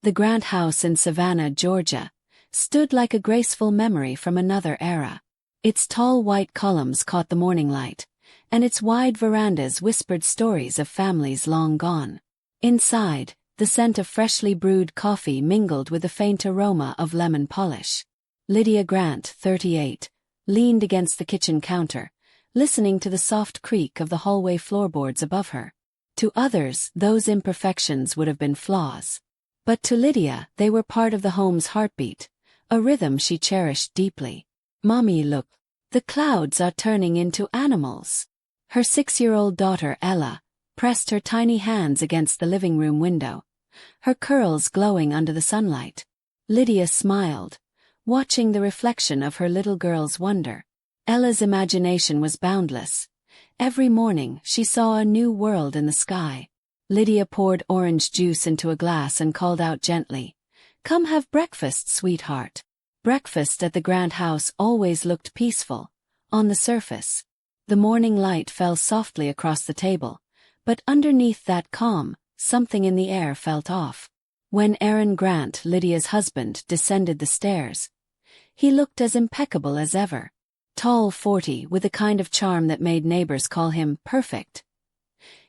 The Grant house in Savannah, Georgia, stood like a graceful memory from another era. Its tall white columns caught the morning light, and its wide verandas whispered stories of families long gone. Inside, the scent of freshly brewed coffee mingled with the faint aroma of lemon polish. Lydia Grant, 38, leaned against the kitchen counter, listening to the soft creak of the hallway floorboards above her. To others, those imperfections would have been flaws. But to Lydia, they were part of the home's heartbeat, a rhythm she cherished deeply. "Mommy, look. The clouds are turning into animals." Her 6-year-old daughter Ella pressed her tiny hands against the living room window, her curls glowing under the sunlight. Lydia smiled, watching the reflection of her little girl's wonder. Ella's imagination was boundless. Every morning she saw a new world in the sky. Lydia poured orange juice into a glass and called out gently, "Come have breakfast, sweetheart." Breakfast at the Grant house always looked peaceful, on the surface. The morning light fell softly across the table, but underneath that calm, something in the air felt off. When Aaron Grant, Lydia's husband, descended the stairs, he looked as impeccable as ever. Tall, 40, with a kind of charm that made neighbors call him perfect.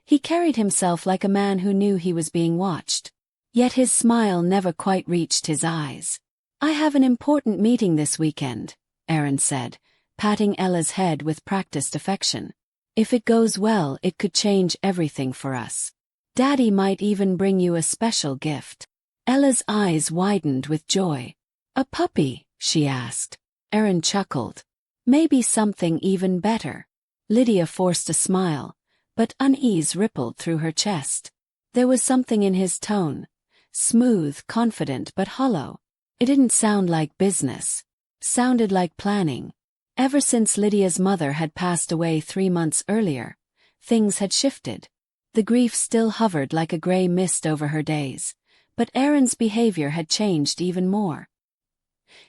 He carried himself like a man who knew he was being watched. Yet his smile never quite reached his eyes. "I have an important meeting this weekend," Aaron said, patting Ella's head with practiced affection. "If it goes well, it could change everything for us. Daddy might even bring you a special gift." Ella's eyes widened with joy. "A puppy?" she asked. Aaron chuckled. "Maybe something even better." Lydia forced a smile, but unease rippled through her chest. There was something in his tone, smooth, confident but hollow. It didn't sound like business. Sounded like planning. Ever since Lydia's mother had passed away 3 months earlier, things had shifted. The grief still hovered like a gray mist over her days, but Aaron's behavior had changed even more.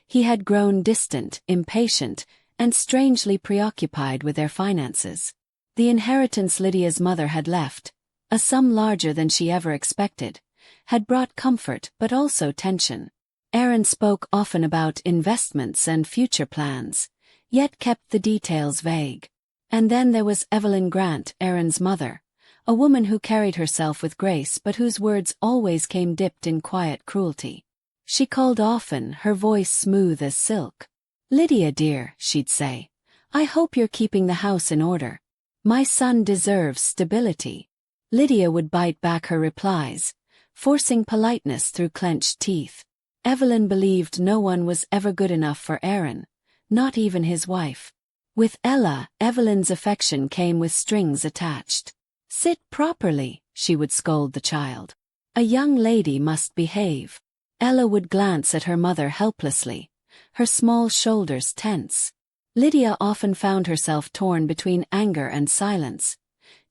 He had grown distant, impatient, and strangely preoccupied with their finances. The inheritance Lydia's mother had left, a sum larger than she ever expected, had brought comfort but also tension. Aaron spoke often about investments and future plans, yet kept the details vague. And then there was Evelyn Grant, Aaron's mother, a woman who carried herself with grace but whose words always came dipped in quiet cruelty. She called often, her voice smooth as silk. "Lydia dear," she'd say, "I hope you're keeping the house in order. My son deserves stability." Lydia would bite back her replies, forcing politeness through clenched teeth. Evelyn believed no one was ever good enough for Aaron, not even his wife. With Ella, Evelyn's affection came with strings attached. "Sit properly," she would scold the child. "A young lady must behave." Ella would glance at her mother helplessly, her small shoulders tense. Lydia often found herself torn between anger and silence,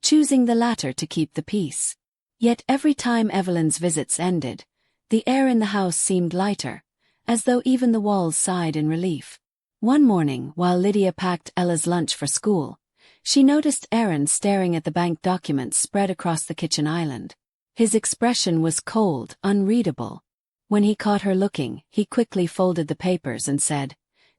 choosing the latter to keep the peace. Yet every time Evelyn's visits ended, the air in the house seemed lighter, as though even the walls sighed in relief. One morning, while Lydia packed Ella's lunch for school, she noticed Aaron staring at the bank documents spread across the kitchen island. His expression was cold, unreadable. When he caught her looking, he quickly folded the papers and said,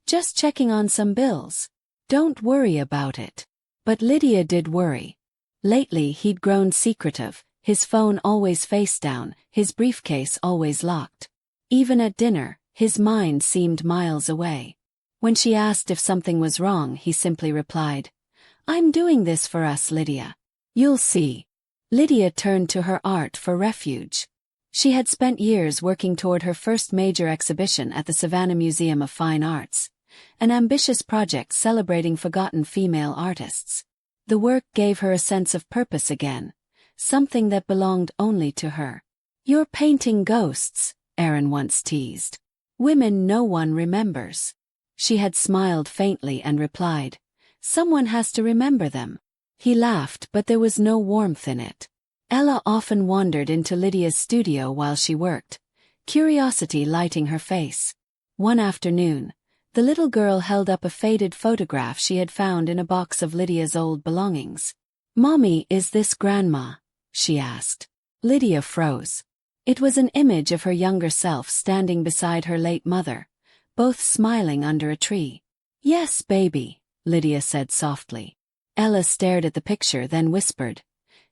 "Just checking on some bills. Don't worry about it." But Lydia did worry. Lately he'd grown secretive, his phone always face down, his briefcase always locked. Even at dinner, his mind seemed miles away. When she asked if something was wrong, he simply replied, "I'm doing this for us, Lydia. You'll see." Lydia turned to her art for refuge. She had spent years working toward her first major exhibition at the Savannah Museum of Fine Arts, an ambitious project celebrating forgotten female artists. The work gave her a sense of purpose again, something that belonged only to her. "You're painting ghosts," Aaron once teased. "Women no one remembers." She had smiled faintly and replied, "Someone has to remember them." He laughed, but there was no warmth in it. Ella often wandered into Lydia's studio while she worked, curiosity lighting her face. One afternoon, the little girl held up a faded photograph she had found in a box of Lydia's old belongings. "Mommy, is this Grandma?" she asked. Lydia froze. It was an image of her younger self standing beside her late mother, both smiling under a tree. "Yes, baby," Lydia said softly. Ella stared at the picture, then whispered,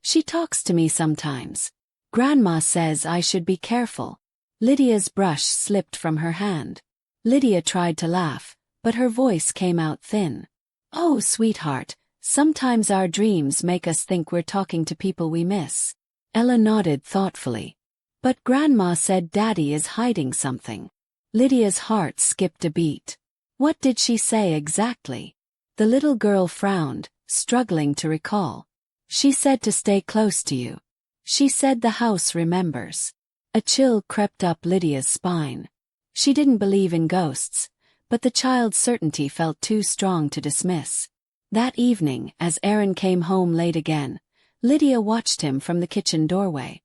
"She talks to me sometimes. Grandma says I should be careful." Lydia's brush slipped from her hand. Lydia tried to laugh, but her voice came out thin. "Oh, sweetheart, sometimes our dreams make us think we're talking to people we miss." Ella nodded thoughtfully. "But Grandma said Daddy is hiding something." Lydia's heart skipped a beat. What did she say exactly? The little girl frowned, struggling to recall. "She said to stay close to you. She said the house remembers." A chill crept up Lydia's spine. She didn't believe in ghosts, but the child's certainty felt too strong to dismiss. That evening, as Aaron came home late again, Lydia watched him from the kitchen doorway.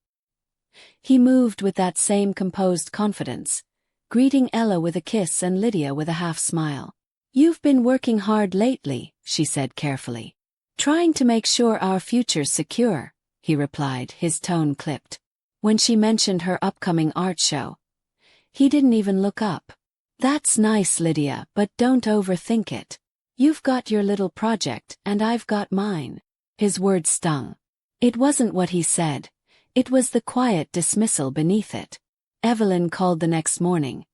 He moved with that same composed confidence, greeting Ella with a kiss and Lydia with a half-smile. "You've been working hard lately," she said carefully. "Trying to make sure our future's secure," he replied, his tone clipped. When she mentioned her upcoming art show, he didn't even look up. "That's nice, Lydia, but don't overthink it. You've got your little project and I've got mine." His words stung. It wasn't what he said. It was the quiet dismissal beneath it. Evelyn called the next morning,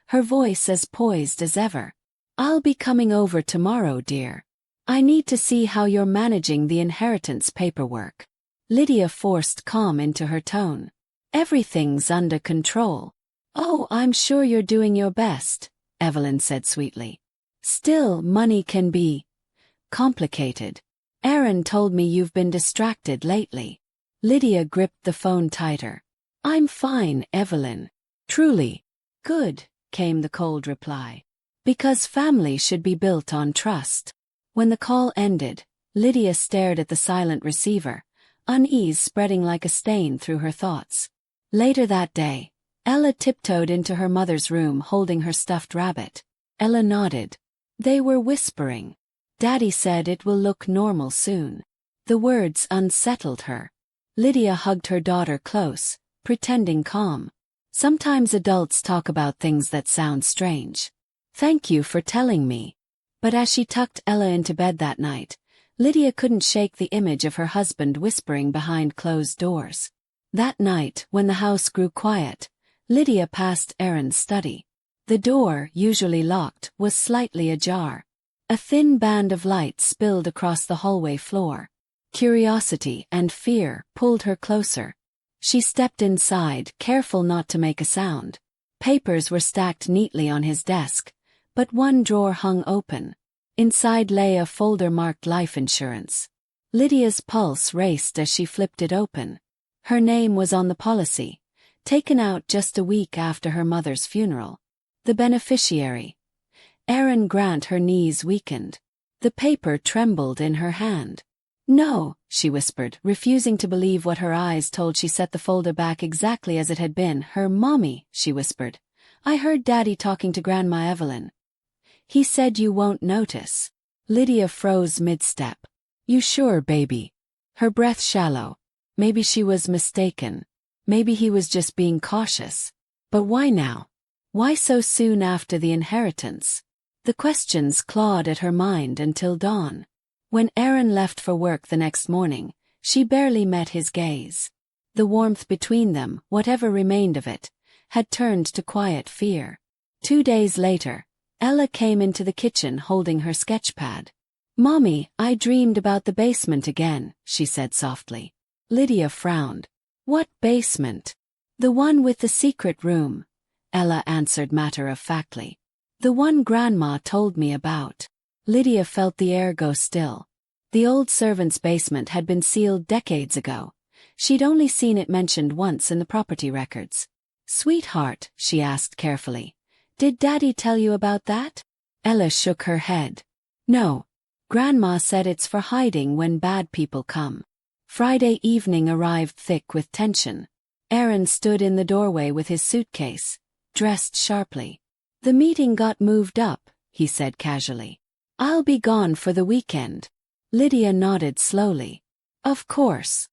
her voice as poised as ever. "I'll be coming over tomorrow, dear. I need to see how you're managing the inheritance paperwork." Lydia forced calm into her tone. "Everything's under control." "Oh, I'm sure you're doing your best," Evelyn said sweetly. "Still, money can be complicated. Aaron told me you've been distracted lately." Lydia gripped the phone tighter. "I'm fine, Evelyn. Truly." "Good," came the cold reply. "Because family should be built on trust." When the call ended, Lydia stared at the silent receiver, unease spreading like a stain through her thoughts. Later that day, Ella tiptoed into her mother's room holding her stuffed rabbit. Ella nodded. They were whispering. "Daddy said it will look normal soon." The words unsettled her. Lydia hugged her daughter close, pretending calm. "Sometimes adults talk about things that sound strange. Thank you for telling me." But as she tucked Ella into bed that night, Lydia couldn't shake the image of her husband whispering behind closed doors. That night, when the house grew quiet, Lydia passed Aaron's study. The door, usually locked, was slightly ajar. A thin band of light spilled across the hallway floor. Curiosity and fear pulled her closer. She stepped inside, careful not to make a sound. Papers were stacked neatly on his desk, but one drawer hung open. Inside lay a folder marked life insurance. Lydia's pulse raced as she flipped it open. Her name was on the policy, taken out just a week after her mother's funeral. The beneficiary, Aaron Grant. Her knees weakened. The paper trembled in her hand. "No," she whispered, refusing to believe what her eyes told. She set the folder back exactly as it had been. "Her mommy," she whispered. "I heard Daddy talking to Grandma Evelyn. He said you won't notice." Lydia froze mid-step. "You sure, baby?" Her breath shallow. Maybe she was mistaken. Maybe he was just being cautious. But why now? Why so soon after the inheritance? The questions clawed at her mind until dawn. When Aaron left for work the next morning, she barely met his gaze. The warmth between them, whatever remained of it, had turned to quiet fear. 2 days later, Ella came into the kitchen holding her sketchpad. "Mommy, I dreamed about the basement again," she said softly. Lydia frowned. "What basement?" "The one with the secret room," Ella answered matter-of-factly. "The one Grandma told me about." Lydia felt the air go still. The old servants' basement had been sealed decades ago. She'd only seen it mentioned once in the property records. "Sweetheart," she asked carefully, "did Daddy tell you about that?" Ella shook her head. "No. Grandma said it's for hiding when bad people come." Friday evening arrived thick with tension. Aaron stood in the doorway with his suitcase, dressed sharply. "The meeting got moved up," he said casually. "I'll be gone for the weekend." Lydia nodded slowly. "Of course."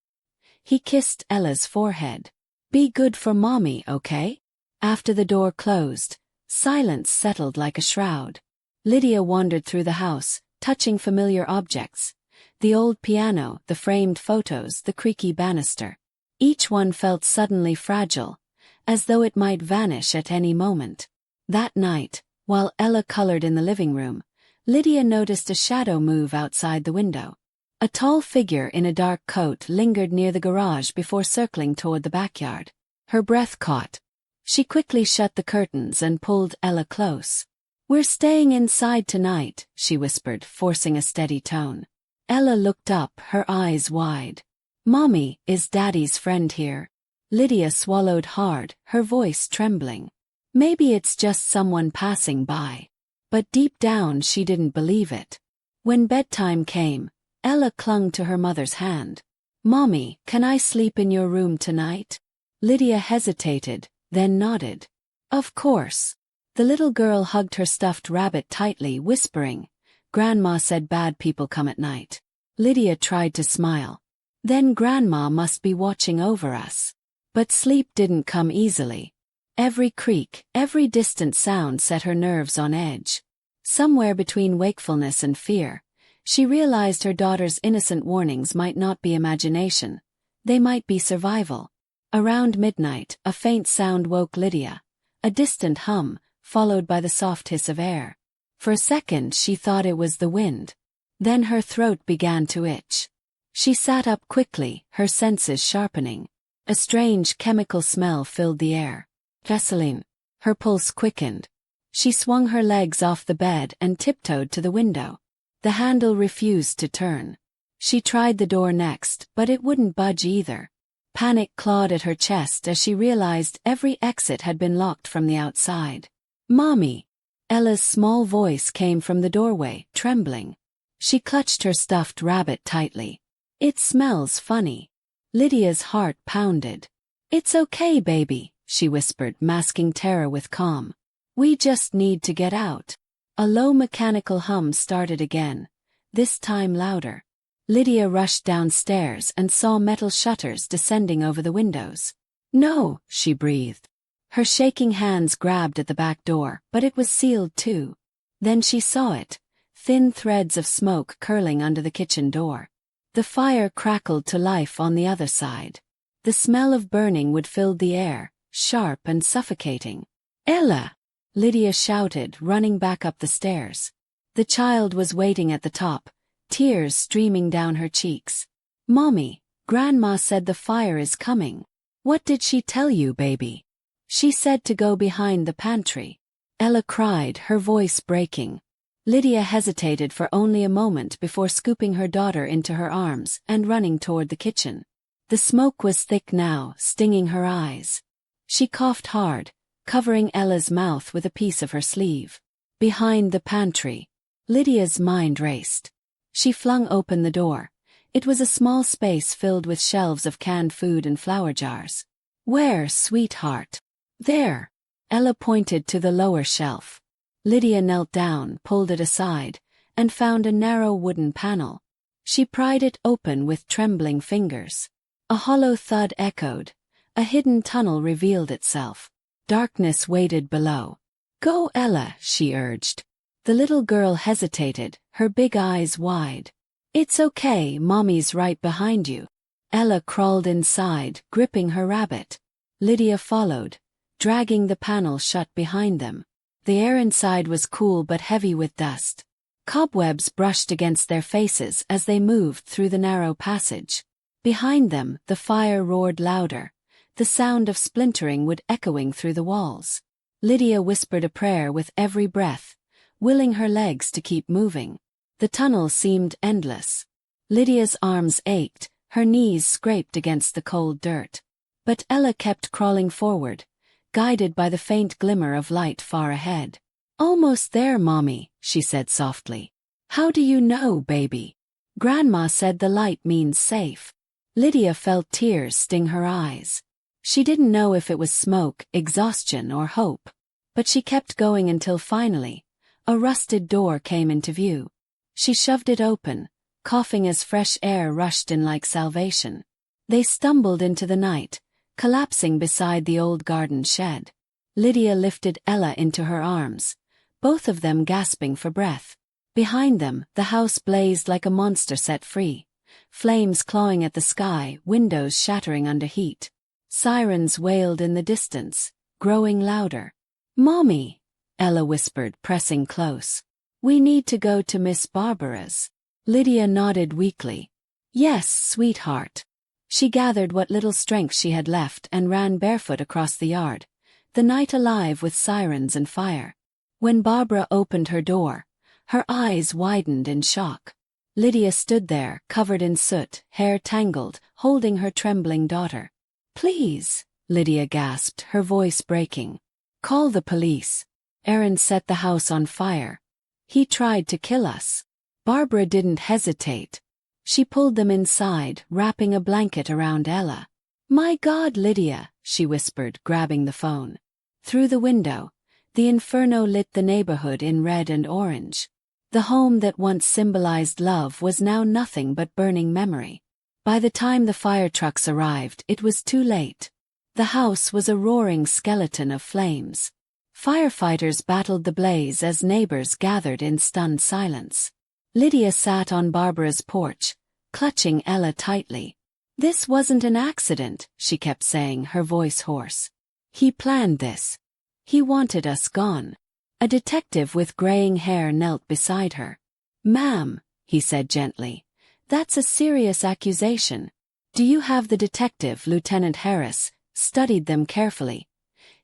He kissed Ella's forehead. Be good for Mommy, okay? After the door closed, silence settled like a shroud. Lydia wandered through the house, touching familiar objects. The old piano, the framed photos, the creaky banister. Each one felt suddenly fragile, as though it might vanish at any moment. That night, while Ella colored in the living room, Lydia noticed a shadow move outside the window. A tall figure in a dark coat lingered near the garage before circling toward the backyard. Her breath caught. She quickly shut the curtains and pulled Ella close. "We're staying inside tonight," she whispered, forcing a steady tone. Ella looked up, her eyes wide. "Mommy, is Daddy's friend here?" Lydia swallowed hard, her voice trembling. Maybe it's just someone passing by. But deep down she didn't believe it. When bedtime came, Ella clung to her mother's hand. "Mommy, can I sleep in your room tonight?" Lydia hesitated, then nodded. "Of course." The little girl hugged her stuffed rabbit tightly, whispering, "Grandma said bad people come at night." Lydia tried to smile. Then Grandma must be watching over us. But sleep didn't come easily. Every creak, every distant sound set her nerves on edge. Somewhere between wakefulness and fear, she realized her daughter's innocent warnings might not be imagination. They might be survival. Around midnight, a faint sound woke Lydia. A distant hum, followed by the soft hiss of air. For a second she thought it was the wind. Then her throat began to itch. She sat up quickly, her senses sharpening. A strange chemical smell filled the air. Gasoline. Her pulse quickened. She swung her legs off the bed and tiptoed to the window. The handle refused to turn. She tried the door next, but it wouldn't budge either. Panic clawed at her chest as she realized every exit had been locked from the outside. "Mommy!" Ella's small voice came from the doorway, trembling. She clutched her stuffed rabbit tightly. "It smells funny." Lydia's heart pounded. "It's okay, baby," she whispered, masking terror with calm. "We just need to get out." A low mechanical hum started again, this time louder. Lydia rushed downstairs and saw metal shutters descending over the windows. "No," she breathed. Her shaking hands grabbed at the back door, but it was sealed too. Then she saw it, thin threads of smoke curling under the kitchen door. The fire crackled to life on the other side. The smell of burning wood filled the air, sharp and suffocating. "Ella!" Lydia shouted, running back up the stairs. The child was waiting at the top, tears streaming down her cheeks. "Mommy, Grandma said the fire is coming." "What did she tell you, baby?" "She said to go behind the pantry." Ella cried, her voice breaking. Lydia hesitated for only a moment before scooping her daughter into her arms and running toward the kitchen. The smoke was thick now, stinging her eyes. She coughed hard, covering Ella's mouth with a piece of her sleeve. Behind the pantry. Lydia's mind raced. She flung open the door. It was a small space filled with shelves of canned food and flour jars. "Where, sweetheart?" "There." Ella pointed to the lower shelf. Lydia knelt down, pulled it aside, and found a narrow wooden panel. She pried it open with trembling fingers. A hollow thud echoed. A hidden tunnel revealed itself. Darkness waited below. "Go, Ella," she urged. The little girl hesitated, her big eyes wide. "It's okay, Mommy's right behind you." Ella crawled inside, gripping her rabbit. Lydia followed, dragging the panel shut behind them. The air inside was cool but heavy with dust. Cobwebs brushed against their faces as they moved through the narrow passage. Behind them, the fire roared louder, the sound of splintering wood echoing through the walls. Lydia whispered a prayer with every breath, willing her legs to keep moving. The tunnel seemed endless. Lydia's arms ached, her knees scraped against the cold dirt. But Ella kept crawling forward, guided by the faint glimmer of light far ahead. "Almost there, Mommy," she said softly. "How do you know, baby?" "Grandma said the light means safe." Lydia felt tears sting her eyes. She didn't know if it was smoke, exhaustion, or hope. But she kept going until finally, a rusted door came into view. She shoved it open, coughing as fresh air rushed in like salvation. They stumbled into the night, collapsing beside the old garden shed. Lydia lifted Ella into her arms, both of them gasping for breath. Behind them, the house blazed like a monster set free, flames clawing at the sky, windows shattering under heat. Sirens wailed in the distance, growing louder. "Mommy," Ella whispered, pressing close. "We need to go to Miss Barbara's." Lydia nodded weakly. "Yes, sweetheart." She gathered what little strength she had left and ran barefoot across the yard, the night alive with sirens and fire. When Barbara opened her door, her eyes widened in shock. Lydia stood there, covered in soot, hair tangled, holding her trembling daughter. "Please," Lydia gasped, her voice breaking. "Call the police. Aaron set the house on fire. He tried to kill us." Barbara didn't hesitate. She pulled them inside, wrapping a blanket around Ella. "My God, Lydia," she whispered, grabbing the phone. Through the window, the inferno lit the neighborhood in red and orange. The home that once symbolized love was now nothing but burning memory. By the time the fire trucks arrived, it was too late. The house was a roaring skeleton of flames. Firefighters battled the blaze as neighbors gathered in stunned silence. Lydia sat on Barbara's porch, clutching Ella tightly. "This wasn't an accident," she kept saying, her voice hoarse. "He planned this. He wanted us gone." A detective with graying hair knelt beside her. "Ma'am," he said gently, "that's a serious accusation. Do you have the detective?" Lieutenant Harris studied them carefully,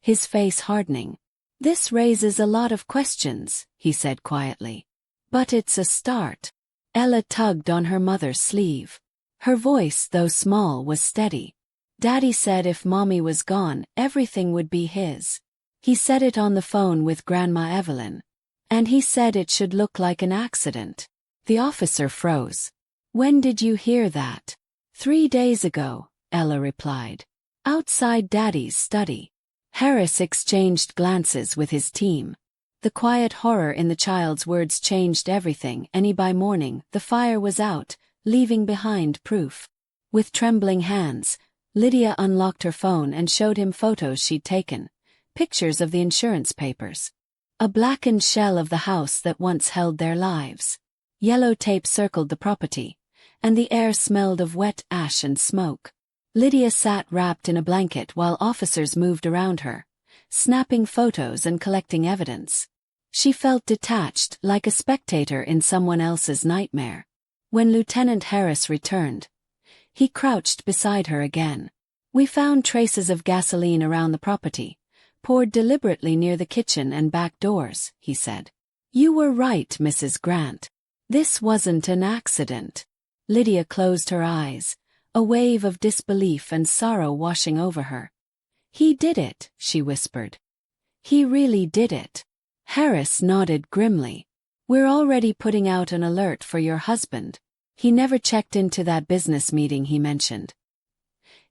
his face hardening. "This raises a lot of questions," he said quietly. "But it's a start." Ella tugged on her mother's sleeve. Her voice, though small, was steady. "Daddy said if Mommy was gone, everything would be his. He said it on the phone with Grandma Evelyn. And he said it should look like an accident." The officer froze. "When did you hear that?" 3 days ago, Ella replied. "Outside Daddy's study." Harris exchanged glances with his team. The quiet horror in the child's words changed everything, and by morning, the fire was out, leaving behind proof. With trembling hands, Lydia unlocked her phone and showed him photos she'd taken, pictures of the insurance papers. A blackened shell of the house that once held their lives. Yellow tape circled the property, and the air smelled of wet ash and smoke. Lydia sat wrapped in a blanket while officers moved around her, snapping photos and collecting evidence. She felt detached, like a spectator in someone else's nightmare. When Lieutenant Harris returned, he crouched beside her again. "We found traces of gasoline around the property, poured deliberately near the kitchen and back doors," he said. "You were right, Mrs. Grant. This wasn't an accident." Lydia closed her eyes, a wave of disbelief and sorrow washing over her. "He did it," she whispered. "He really did it." Harris nodded grimly. "We're already putting out an alert for your husband. He never checked into that business meeting he mentioned."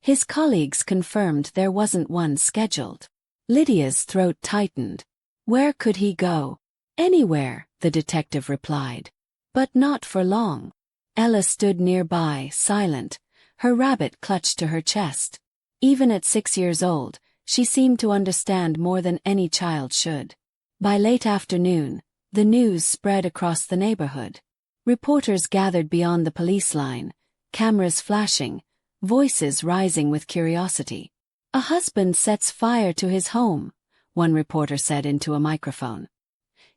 His colleagues confirmed there wasn't one scheduled. Lydia's throat tightened. "Where could he go?" "Anywhere," the detective replied. "But not for long." Ella stood nearby, silent, her rabbit clutched to her chest. Even at 6 years old, she seemed to understand more than any child should. By late afternoon, the news spread across the neighborhood. Reporters gathered beyond the police line, cameras flashing, voices rising with curiosity. "A husband sets fire to his home," one reporter said into a microphone.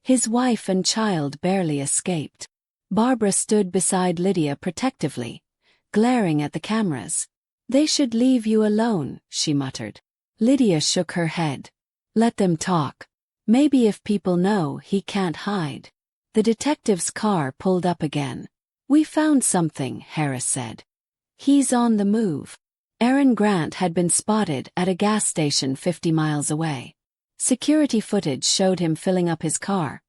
"His wife and child barely escaped." Barbara stood beside Lydia protectively, glaring at the cameras. "They should leave you alone," she muttered. Lydia shook her head. "Let them talk. Maybe if people know, he can't hide." The detective's car pulled up again. "We found something," Harris said. "He's on the move." Aaron Grant had been spotted at a gas station 50 miles away. Security footage showed him filling up his car,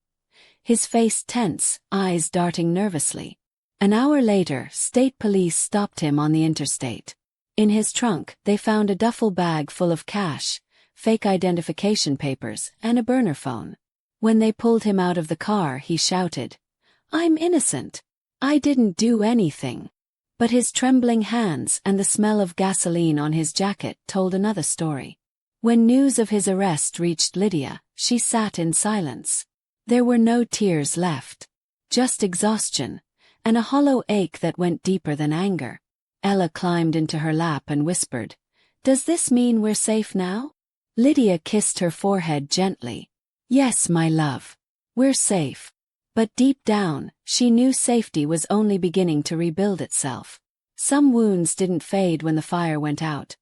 his face tense, eyes darting nervously. An hour later, state police stopped him on the interstate. In his trunk, they found a duffel bag full of cash, fake identification papers, and a burner phone. When they pulled him out of the car, he shouted, "I'm innocent. I didn't do anything." But his trembling hands and the smell of gasoline on his jacket told another story. When news of his arrest reached Lydia, she sat in silence. There were no tears left. Just exhaustion, and a hollow ache that went deeper than anger. Ella climbed into her lap and whispered, "Does this mean we're safe now?" Lydia kissed her forehead gently. "Yes, my love. We're safe." But deep down, she knew safety was only beginning to rebuild itself. Some wounds didn't fade when the fire went out.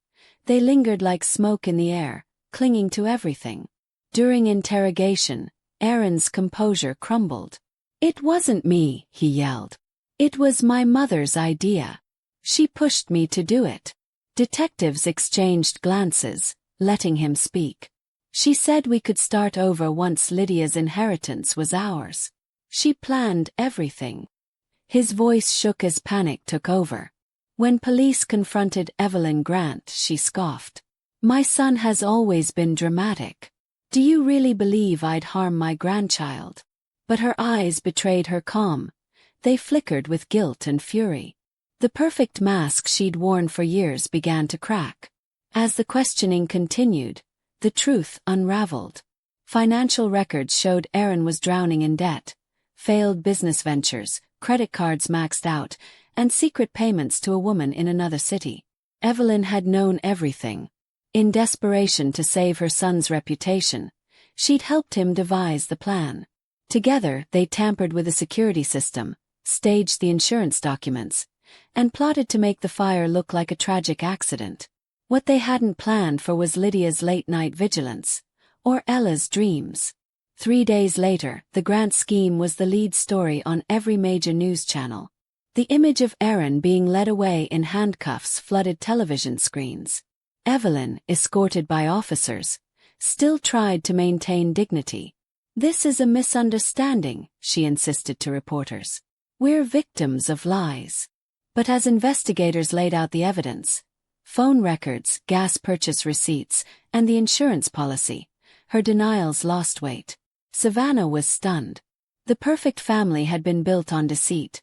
They lingered like smoke in the air, clinging to everything. During interrogation, Aaron's composure crumbled. "It wasn't me," he yelled. "It was my mother's idea. She pushed me to do it." Detectives exchanged glances, letting him speak. "She said we could start over once Lydia's inheritance was ours. She planned everything." His voice shook as panic took over. When police confronted Evelyn Grant, she scoffed. "My son has always been dramatic. Do you really believe I'd harm my grandchild?" But her eyes betrayed her calm. They flickered with guilt and fury. The perfect mask she'd worn for years began to crack. As the questioning continued, the truth unraveled. Financial records showed Aaron was drowning in debt. Failed business ventures, credit cards maxed out, and secret payments to a woman in another city. Evelyn had known everything. In desperation to save her son's reputation, she'd helped him devise the plan. Together, they tampered with the security system, staged the insurance documents, and plotted to make the fire look like a tragic accident. What they hadn't planned for was Lydia's late-night vigilance, or Ella's dreams. 3 days later, the Grant scheme was the lead story on every major news channel. The image of Aaron being led away in handcuffs flooded television screens. Evelyn, escorted by officers, still tried to maintain dignity. "This is a misunderstanding," she insisted to reporters. "We're victims of lies." But as investigators laid out the evidence, phone records, gas purchase receipts, and the insurance policy, her denials lost weight. Savannah was stunned. The perfect family had been built on deceit,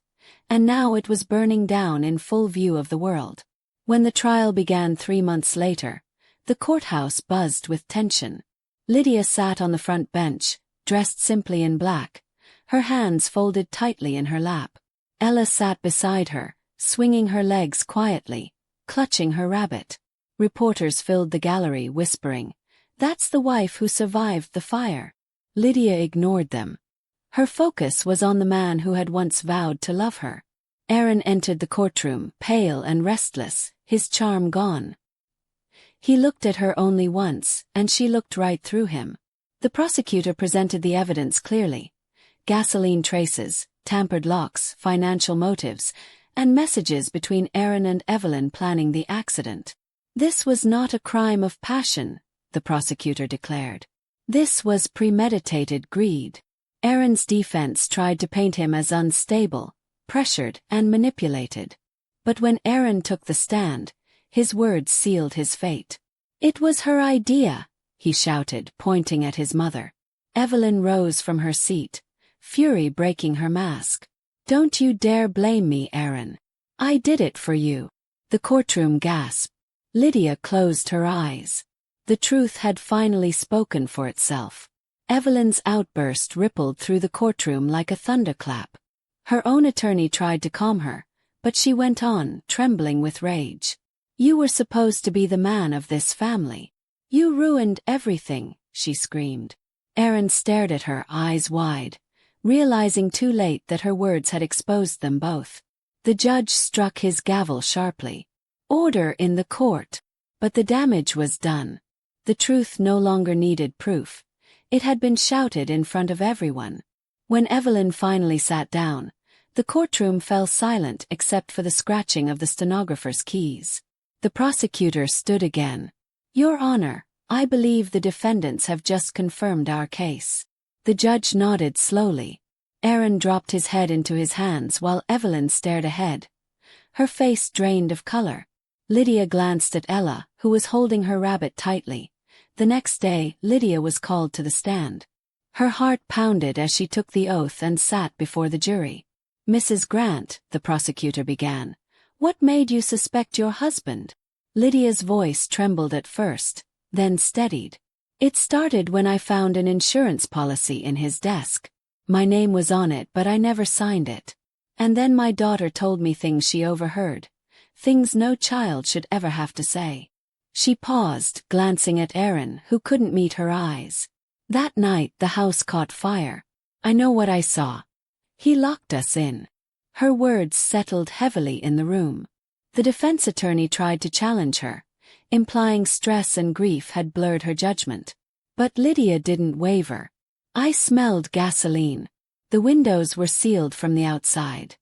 and now it was burning down in full view of the world. When the trial began 3 months later, the courthouse buzzed with tension. Lydia sat on the front bench, dressed simply in black, her hands folded tightly in her lap. Ella sat beside her, swinging her legs quietly, clutching her rabbit. Reporters filled the gallery, whispering, "That's the wife who survived the fire." Lydia ignored them. Her focus was on the man who had once vowed to love her. Aaron entered the courtroom, pale and restless, his charm gone. He looked at her only once, and she looked right through him. The prosecutor presented the evidence clearly. Gasoline traces, tampered locks, financial motives, and messages between Aaron and Evelyn planning the accident. "This was not a crime of passion," the prosecutor declared. "This was premeditated greed." Aaron's defense tried to paint him as unstable, pressured, and manipulated. But when Aaron took the stand, his words sealed his fate. "It was her idea," he shouted, pointing at his mother. Evelyn rose from her seat, fury breaking her mask. "Don't you dare blame me, Aaron. I did it for you." The courtroom gasped. Lydia closed her eyes. The truth had finally spoken for itself. Evelyn's outburst rippled through the courtroom like a thunderclap. Her own attorney tried to calm her, but she went on, trembling with rage. "You were supposed to be the man of this family. You ruined everything," she screamed. Aaron stared at her, eyes wide, realizing too late that her words had exposed them both. The judge struck his gavel sharply. "Order in the court." But the damage was done. The truth no longer needed proof. It had been shouted in front of everyone. When Evelyn finally sat down, the courtroom fell silent except for the scratching of the stenographer's keys. The prosecutor stood again. "Your Honor, I believe the defendants have just confirmed our case." The judge nodded slowly. Aaron dropped his head into his hands while Evelyn stared ahead. Her face drained of color. Lydia glanced at Ella, who was holding her rabbit tightly. The next day, Lydia was called to the stand. Her heart pounded as she took the oath and sat before the jury. "Mrs. Grant," the prosecutor began, What made you suspect your husband? Lydia's voice trembled at first, then steadied. It started when I found an insurance policy in his desk. My name was on it, but I never signed it. And then my daughter told me things she overheard. Things no child should ever have to say. She paused, glancing at Aaron, who couldn't meet her eyes. That night the house caught fire. I know what I saw. He locked us in. Her words settled heavily in the room. The defense attorney tried to challenge her, implying stress and grief had blurred her judgment. But Lydia didn't waver. I smelled gasoline. The windows were sealed from the outside.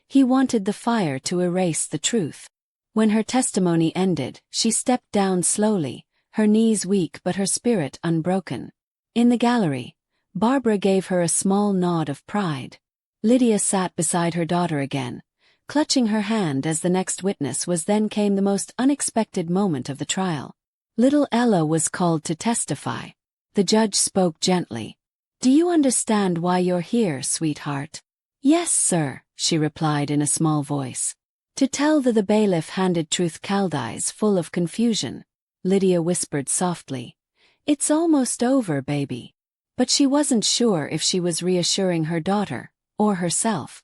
He wanted the fire to erase the truth. When her testimony ended, she stepped down slowly, her knees weak but her spirit unbroken. In the gallery, Barbara gave her a small nod of pride. Lydia sat beside her daughter again, clutching her hand as the next witness was. Then came the most unexpected moment of the trial. Little Ella was called to testify. The judge spoke gently. Do you understand why you're here, sweetheart? Yes, sir, she replied in a small voice. To tell the bailiff handed Truth Caldice full of confusion. Lydia whispered softly. It's almost over, baby. But she wasn't sure if she was reassuring her daughter, or herself.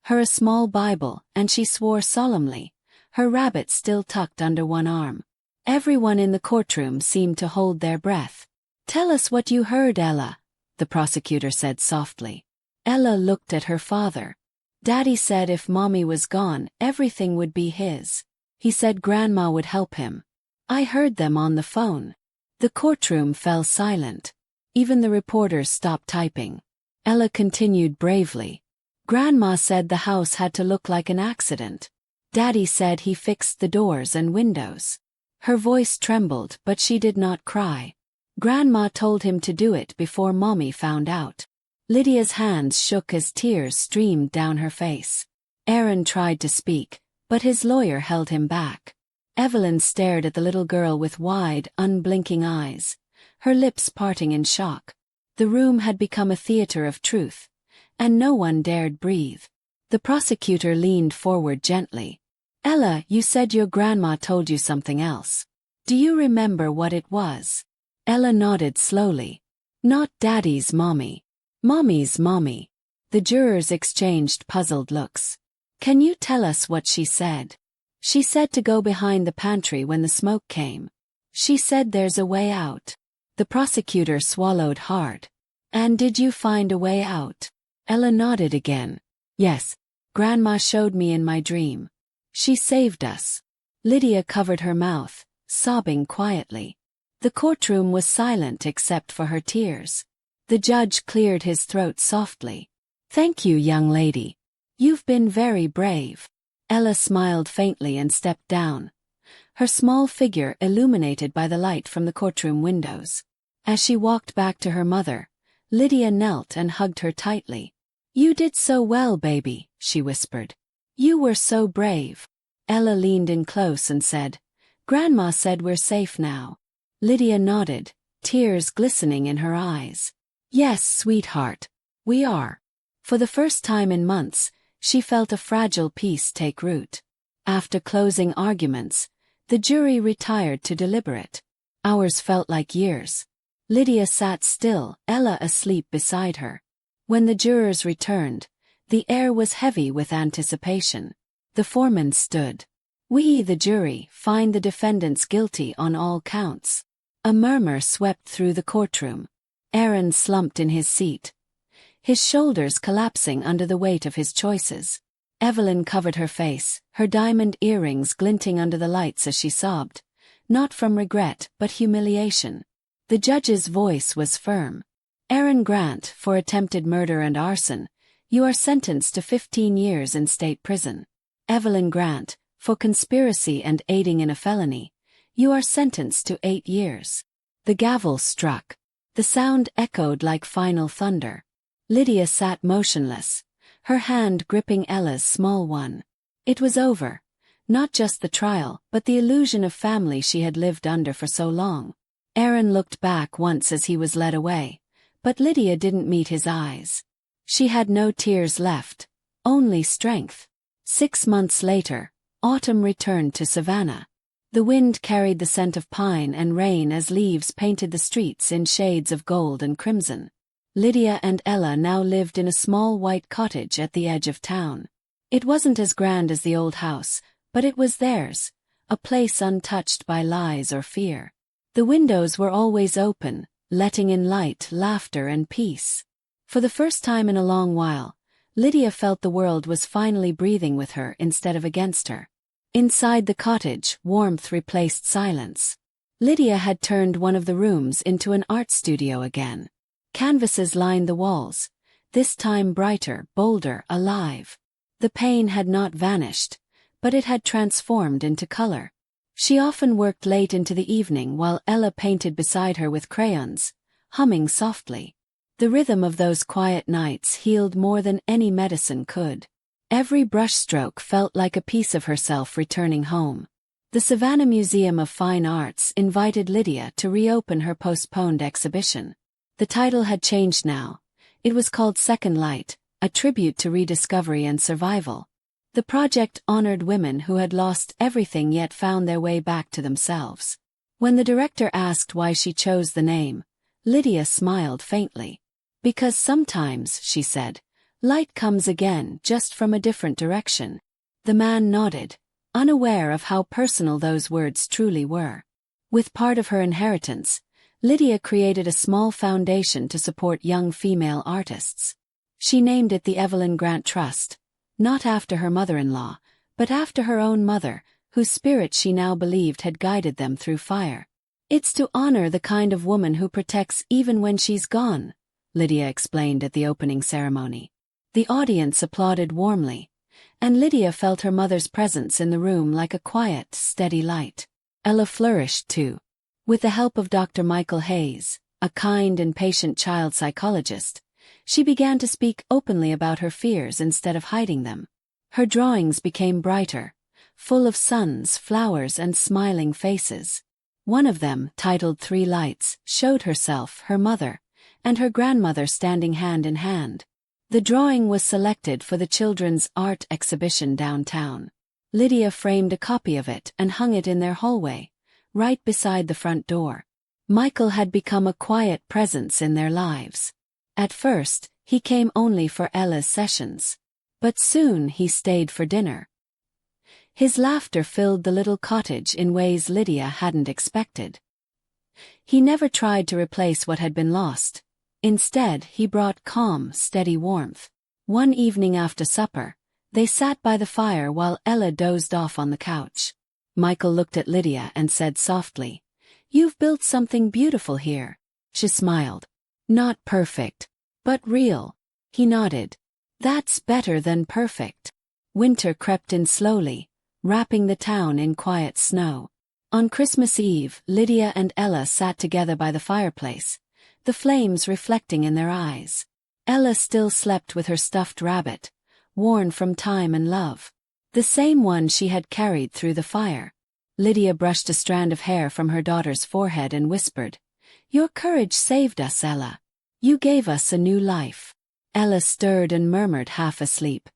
Her a small Bible, and she swore solemnly, her rabbit still tucked under one arm. Everyone in the courtroom seemed to hold their breath. Tell us what you heard, Ella, the prosecutor said softly. Ella looked at her father. Daddy said if Mommy was gone, everything would be his. He said Grandma would help him. I heard them on the phone. The courtroom fell silent. Even the reporters stopped typing. Ella continued bravely. Grandma said the house had to look like an accident. Daddy said he fixed the doors and windows. Her voice trembled, but she did not cry. Grandma told him to do it before Mommy found out. Lydia's hands shook as tears streamed down her face. Aaron tried to speak, but his lawyer held him back. Evelyn stared at the little girl with wide, unblinking eyes, her lips parting in shock. The room had become a theater of truth, and no one dared breathe. The prosecutor leaned forward gently. Ella, you said your grandma told you something else. Do you remember what it was? Ella nodded slowly. Not Daddy's Mommy. Mommy's Mommy. The jurors exchanged puzzled looks. Can you tell us what she said? She said to go behind the pantry when the smoke came. She said there's a way out. The prosecutor swallowed hard. And did you find a way out? Ella nodded again. Yes. Grandma showed me in my dream. She saved us. Lydia covered her mouth, sobbing quietly. The courtroom was silent except for her tears. The judge cleared his throat softly. Thank you, young lady. You've been very brave. Ella smiled faintly and stepped down, her small figure illuminated by the light from the courtroom windows. As she walked back to her mother, Lydia knelt and hugged her tightly. You did so well, baby, she whispered. You were so brave. Ella leaned in close and said, Grandma said we're safe now. Lydia nodded, tears glistening in her eyes. Yes, sweetheart. We are. For the first time in months, she felt a fragile peace take root. After closing arguments, the jury retired to deliberate. Hours felt like years. Lydia sat still, Ella asleep beside her. When the jurors returned, the air was heavy with anticipation. The foreman stood. We, the jury, find the defendants guilty on all counts. A murmur swept through the courtroom. Aaron slumped in his seat, his shoulders collapsing under the weight of his choices. Evelyn covered her face, her diamond earrings glinting under the lights as she sobbed, not from regret but humiliation. The judge's voice was firm. Aaron Grant, for attempted murder and arson, you are sentenced to 15 years in state prison. Evelyn Grant, for conspiracy and aiding in a felony, you are sentenced to 8 years. The gavel struck. The sound echoed like final thunder. Lydia sat motionless, her hand gripping Ella's small one. It was over. Not just the trial, but the illusion of family she had lived under for so long. Aaron looked back once as he was led away, but Lydia didn't meet his eyes. She had no tears left, only strength. 6 months later, autumn returned to Savannah. The wind carried the scent of pine and rain as leaves painted the streets in shades of gold and crimson. Lydia and Ella now lived in a small white cottage at the edge of town. It wasn't as grand as the old house, but it was theirs, a place untouched by lies or fear. The windows were always open, letting in light, laughter, and peace. For the first time in a long while, Lydia felt the world was finally breathing with her instead of against her. Inside the cottage, warmth replaced silence. Lydia had turned one of the rooms into an art studio again. Canvases lined the walls, this time brighter, bolder, alive. The pain had not vanished, but it had transformed into color. She often worked late into the evening while Ella painted beside her with crayons, humming softly. The rhythm of those quiet nights healed more than any medicine could. Every brushstroke felt like a piece of herself returning home. The Savannah Museum of Fine Arts invited Lydia to reopen her postponed exhibition. The title had changed now. It was called Second Light, a tribute to rediscovery and survival. The project honored women who had lost everything yet found their way back to themselves. When the director asked why she chose the name, Lydia smiled faintly. Because sometimes, she said, light comes again just from a different direction. The man nodded, unaware of how personal those words truly were. With part of her inheritance, Lydia created a small foundation to support young female artists. She named it the Evelyn Grant Trust, not after her mother-in-law, but after her own mother, whose spirit she now believed had guided them through fire. It's to honor the kind of woman who protects even when she's gone, Lydia explained at the opening ceremony. The audience applauded warmly, and Lydia felt her mother's presence in the room like a quiet, steady light. Ella flourished too. With the help of Dr. Michael Hayes, a kind and patient child psychologist, she began to speak openly about her fears instead of hiding them. Her drawings became brighter, full of suns, flowers, and smiling faces. One of them, titled Three Lights, showed herself, her mother, and her grandmother standing hand in hand. The drawing was selected for the children's art exhibition downtown. Lydia framed a copy of it and hung it in their hallway, right beside the front door. Michael had become a quiet presence in their lives. At first, he came only for Ella's sessions. But soon he stayed for dinner. His laughter filled the little cottage in ways Lydia hadn't expected. He never tried to replace what had been lost. Instead, he brought calm, steady warmth. One evening after supper, they sat by the fire while Ella dozed off on the couch. Michael looked at Lydia and said softly, "You've built something beautiful here." She smiled. "Not perfect, but real." He nodded. "That's better than perfect." Winter crept in slowly, wrapping the town in quiet snow. On Christmas Eve, Lydia and Ella sat together by the fireplace, the flames reflecting in their eyes. Ella still slept with her stuffed rabbit, worn from time and love. The same one she had carried through the fire. Lydia brushed a strand of hair from her daughter's forehead and whispered, "Your courage saved us, Ella. You gave us a new life." Ella stirred and murmured half asleep,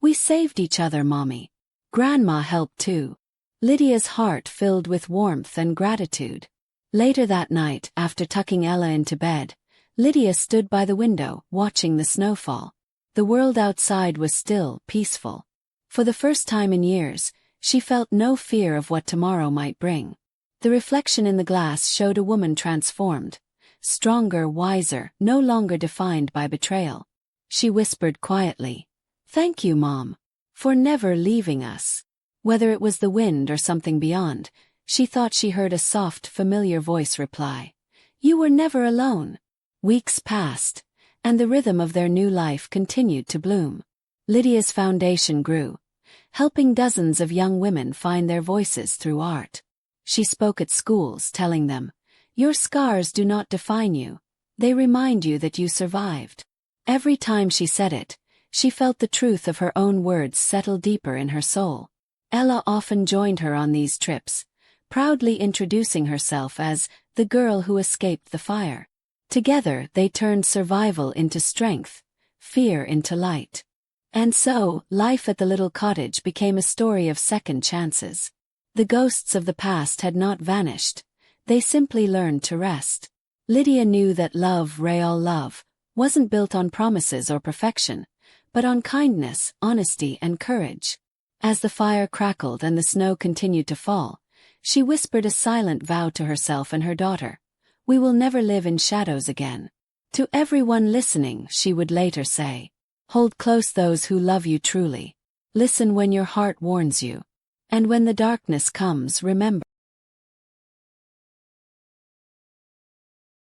"We saved each other, Mommy. Grandma helped too." Lydia's heart filled with warmth and gratitude. Later that night, after tucking Ella into bed, Lydia stood by the window, watching the snowfall. The world outside was still, peaceful. For the first time in years, she felt no fear of what tomorrow might bring. The reflection in the glass showed a woman transformed, stronger, wiser, no longer defined by betrayal. She whispered quietly, "Thank you, Mom, for never leaving us." Whether it was the wind or something beyond, she thought she heard a soft, familiar voice reply, "You were never alone." Weeks passed, and the rhythm of their new life continued to bloom. Lydia's foundation grew, helping dozens of young women find their voices through art. She spoke at schools, telling them, "Your scars do not define you. They remind you that you survived." Every time she said it, she felt the truth of her own words settle deeper in her soul. Ella often joined her on these trips, proudly introducing herself as the girl who escaped the fire. Together they turned survival into strength, fear into light. And so, life at the little cottage became a story of second chances. The ghosts of the past had not vanished. They simply learned to rest. Lydia knew that love, real love, wasn't built on promises or perfection, but on kindness, honesty, and courage. As the fire crackled and the snow continued to fall, she whispered a silent vow to herself and her daughter. We will never live in shadows again. To everyone listening, she would later say, hold close those who love you truly. Listen when your heart warns you. And when the darkness comes, remember.